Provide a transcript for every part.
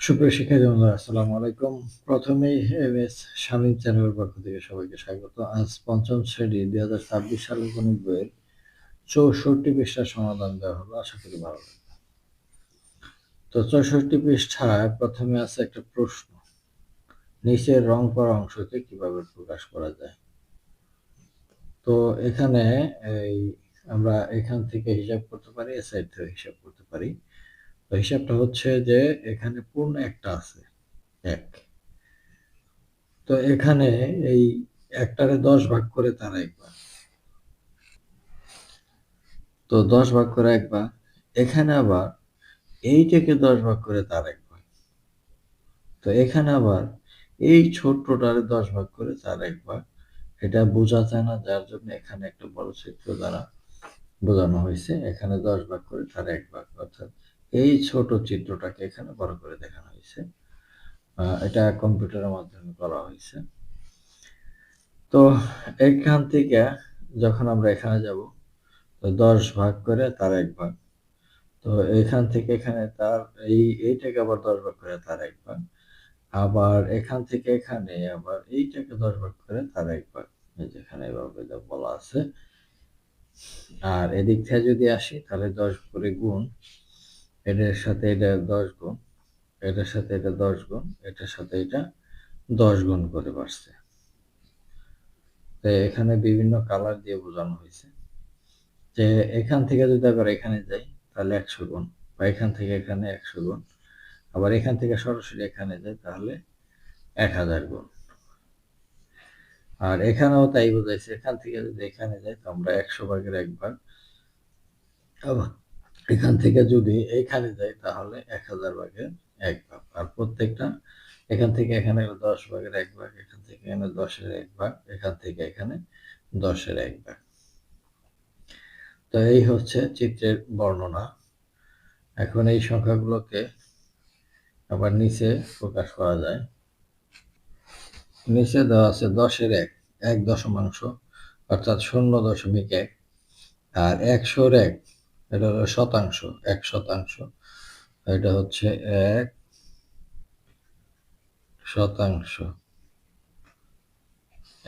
সুপ্রিয় শিক্ষার্থী বন্ধুরা, আসসালামু আলাইকুম। প্রথমেই এমএস স্বামী চ্যানেলের পক্ষ থেকে সবাইকে স্বাগত। আজ পঞ্চম শ্রেণী 2026 সালের গণিত বইয়ের 64 পৃষ্ঠার সমাধান দেওয়া হলো। আশা করি ভালো লাগবে। তো 64 পৃষ্ঠায় প্রথমে আছে একটা প্রশ্ন, নিচের রং করা অংশকে কিভাবে প্রকাশ করা যায়। তো এখানে আমরা এখান থেকে হিসাব করতে পারি, এ সাইড থেকে হিসাব করতে পারি। তো হিসাবটা হচ্ছে যে এখানে পূর্ণ একটা আছে, 1। তো এখানে এই একটারে 10 ভাগ করে তার একবার, তো 10 ভাগ করে একবার। এখানে আবার এইটাকে 10 ভাগ করে তার একবার। তো এখানে আবার এই ছোট্টটারে 10 ভাগ করে তার একবার। এটা বোঝা যায় না, যার জন্য এখানে একটা বড় চিত্র দ্বারা বোঝানো হয়েছে। এখানে 10 ভাগ করে তার এক ভাগ, অর্থাৎ এই ছোট চিত্রটাকে এখানে বড় করে দেখানো হয়েছে। এটা কম্পিউটারের মাধ্যমে করা হয়েছে। তো এখান থেকে যখন আমরা এখানে যাব, তো 10 ভাগ করে তার এক ভাগ। তো এখান থেকে এখানে তার এইটাকে আবার 10 ভাগ করে তার এক ভাগ। আবার এখান থেকে এখানে আবার এইটাকে 10 ভাগ করে তার এক ভাগ। এই যেখানে এভাবে বলা আছে। আর এদিক থেকে যদি আসি, তাহলে 10 করে গুণ, এটার সাথে এটা 10 গুণ, এটার সাথে এটা 10 গুণ, এটার সাথে এটা 10 গুণ করে বাড়ছে। তো এখানে বিভিন্ন কালার দিয়ে বোঝানো হয়েছে যে এখান থেকে যদি আবার এখানে যাই, তাহলে 100 গুণ, বা এখান থেকে এখানে 100 গুণ, আবার এখান থেকে সরাসরি এখানে যাই, তাহলে 1000 গুণ। আর এখানেও তাই বোঝাইছে, এখান থেকে যদি এখানে যাই, তো আমরা 100 ভাগের এক ভাগ। আবার এখান থেকে যদি এইখানে যাই, তাহলে 1000 ভাগের এক ভাগ। আর প্রত্যেকটা এখান থেকে এখানে 10 ভাগের এক ভাগ, এখান থেকে এখানে 10-এর এক ভাগ, এখান থেকে এখানে 10-এর এক ভাগ। তো এই হচ্ছে চিত্রের বর্ণনা। এখন এই সংখ্যাগুলোকে আবার নিচে প্রকাশ করা যায়। নিচে দেওয়া আছে 10-এর এক, 1 দশমাংশ, অর্থাৎ 0.1। আর 100-র এক, এটা হলো শতাংশ, 1 শতাংশ। এটা হচ্ছে 1 শতাংশ,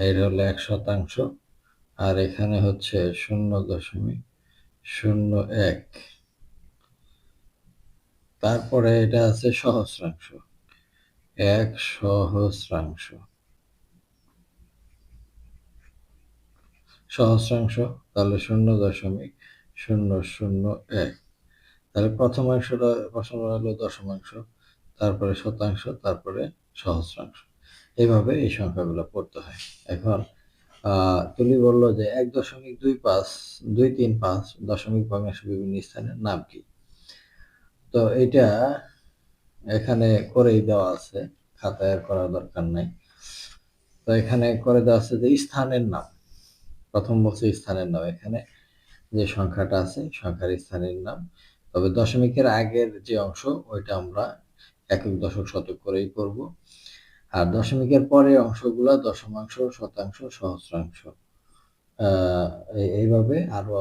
এটা হলো 1 শতাংশ। আর এখানে হচ্ছে 0.01। তারপরে এটা আছে সহস্রাংশ, 1 সহস্রাংশ। সহস্রাংশ তাহলে 0.001। তাহলে প্রথম হলো দশমাংশ, তারপরে শতাংশ, তারপরে সহস্রাংশ। এইভাবে এই সংখ্যাগুলো পড়তে হয়। এখন তুলি বললো যে 1.235 দশমিক ভগ্নাংশ বিভিন্ন স্থানের নাম কি। তো এটা এখানে করেই দেওয়া আছে, খাতায় আর করার দরকার নাই। তো এখানে করে দেওয়া আছে যে স্থানের নাম। প্রথম বলছে স্থানের নাম, এখানে যে সংখ্যাটা আছে সংখ্যার স্থানের নাম। তবে দশমিকের আগের যে অংশ, ওইটা আমরা একক, দশক, শতক করেই করব। আর দশমিকের পরে অংশগুলা দশমাংশ, শতাংশ, সহস্রাংশ, এইভাবে আরো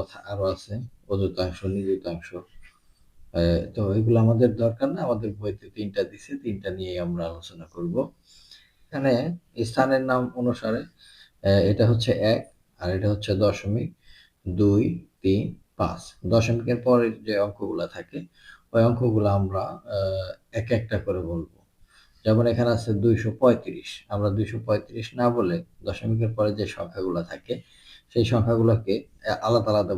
আছে, অযুতাংশ, নিযুতাংশ। তো এগুলো আমাদের দরকার না, আমাদের বইতে 3টা দিছে, 3টা নিয়ে আমরা আলোচনা করব। এখানে স্থানের নাম অনুসারে এটা হচ্ছে 1, আর এটা হচ্ছে দশমিক, 2, 3, 5। দশমিকের পরে যে অঙ্কগুলা থাকে, ওই অঙ্কগুলো আমরা এক একটা করে বলবো। যেমন এখানে আছে 235, আমরা 235 না বলে দশমিকের পরে যে সংখ্যাগুলো থাকে, সেই সংখ্যাগুলোকে আলাদা আলাদা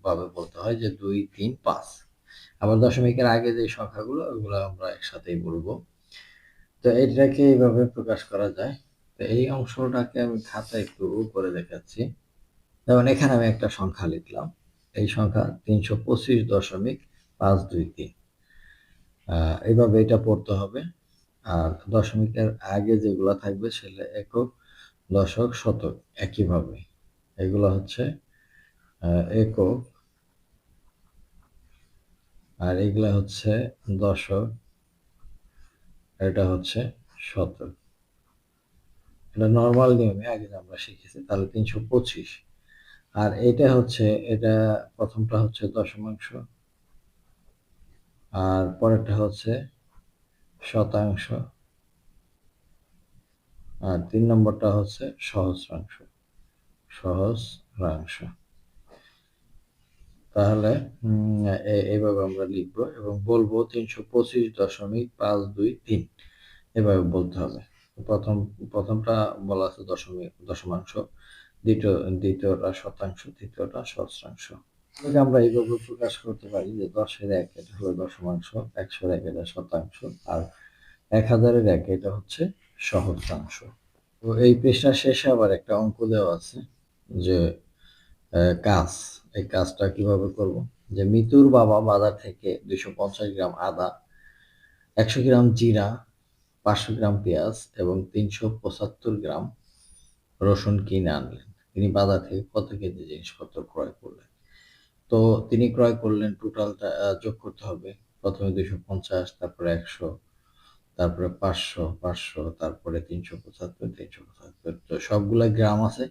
ভাবে বলতে হয়, যে 2, 3, 5। আবার দশমিকের আগে যে সংখ্যাগুলো, ওগুলো আমরা একসাথেই বলবো। তো এটাকে এইভাবে প্রকাশ করা যায়। তো এই অংশটাকে আমি খাতা একটু করে দেখাচ্ছি। যেমন এখানে আমি একটা সংখ্যা লিখলাম, এই সংখ্যা 325.523। এইভাবে এটা পড়তে হবে। আর দশমিকের আগে যেগুলো থাকবে সেগুলো একক, দশক, শতক, একইভাবে। এগুলো হচ্ছে একক, আর এগুলা হচ্ছে দশক, এটা হচ্ছে শতক। এটা নর্মাল নিয়মে আগে আমরা শিখেছি। তাহলে 325। আর এটা হচ্ছে, এটা প্রথমটা হচ্ছে দশমাংশ, আর পরেরটা হচ্ছে শতাংশ, আর 3 নম্বরটা হচ্ছে সহস্রাংশ। সহস্রাংশ। তাহলে এইভাবে আমরা লিখবো এবং বলবো 325.523 এভাবে বলতে হবে। প্রথমটা বলা আছে দশমাংশ, দ্বিতীয়টা শতাংশ, তৃতীয়টা সহস্রাংশ। আমরা এইভাবে প্রকাশ করতে পারি যে 10-এর 1 এটা হলো দশমাংশ, 100-এর 1 এটা শতাংশ, আর 1000-এর 1 এটা হচ্ছে সহস্রাংশ। তো এই পৃষ্ঠার শেষে আবার একটা অঙ্ক দেওয়া আছে যে কাজ, এই কাজটা কিভাবে করব, যে মিতুর বাবা বাজার থেকে 250 গ্রাম আদা, 100 গ্রাম জিরা, 500 গ্রাম পেঁয়াজ এবং 375 গ্রাম রসুন কিনে আনলেন। তিনি বাজার থেকে কত কেজি জিনিসপত্র ক্রয় করলেন? তো তিনি ক্রয় করলেন, টোটালটা যোগ করতে হবে। প্রথমে 250, তারপরে 100, তারপরে 500, তারপরে 375। তো সবগুলা গ্রাম আছে,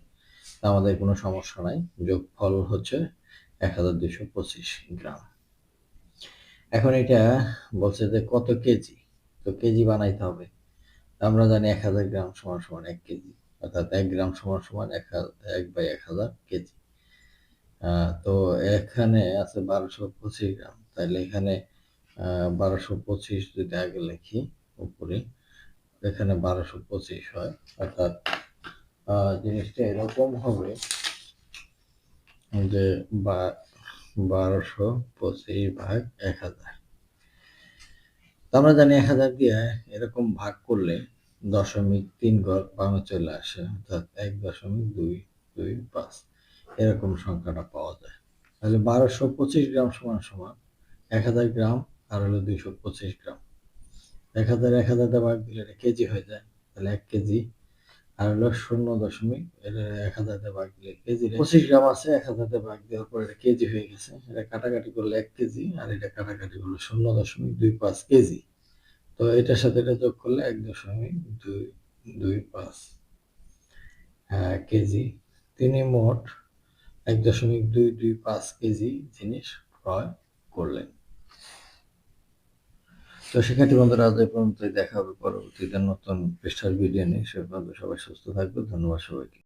আমাদের কোনো সমস্যা নাই। যোগফল হচ্ছে 1225 গ্রাম। এখন এটা বলছে যে কত কেজি, তো কেজি বানাইতে হবে। আমরা জানি 1000 গ্রাম সমান সমান 1 কেজি, অর্থাৎ 1 গ্রাম সমান সমান 1/1000 কেজি। তো এখানে আছে 1225 গ্রাম, তাহলে এখানে 1225 যদি আগে লিখি উপরে, এখানে 1225 হয়, অর্থাৎ জিনিসটা এরকম হবে যে 1225/1000। আমরা জানি 1000 দিয়ে এরকম ভাগ করলে 0.3 ঘর বামে চলে আসে, অর্থাৎ 1.225 এরকম সংখ্যাটা পাওয়া যায়। তাহলে 1225 গ্রাম সমান সমান 1000 গ্রাম আর হলো 225 গ্রাম। 1000 দিয়ে ভাগ দিলে এটা কেজি হয়ে যায়, তাহলে 1 কেজি, আর হলো 1000 দিয়ে ভাগ দিলে কেজি। 25 গ্রাম আছে, 1000 দিয়ে ভাগ দেওয়ার পর এটা কেজি হয়ে গেছে। এটা কাটাকাটি করলে 1 কেজি, আর এটা কাটাকাটি করলে 0.25 কেজি। তো এটার সাথে এটা যোগ করলে 1.225 কেজি। তিনি মোট 1.225 কেজি জিনিস ক্রয় করলেন। তো শিক্ষার্থী বন্ধুরা, আজ এই পর্যন্তই। দেখা হবে পরবর্তীতে নতুন পৃষ্ঠার ভিডিও নিয়ে। সে পর্যন্ত সবাই সুস্থ থাকবে। ধন্যবাদ সবাইকে।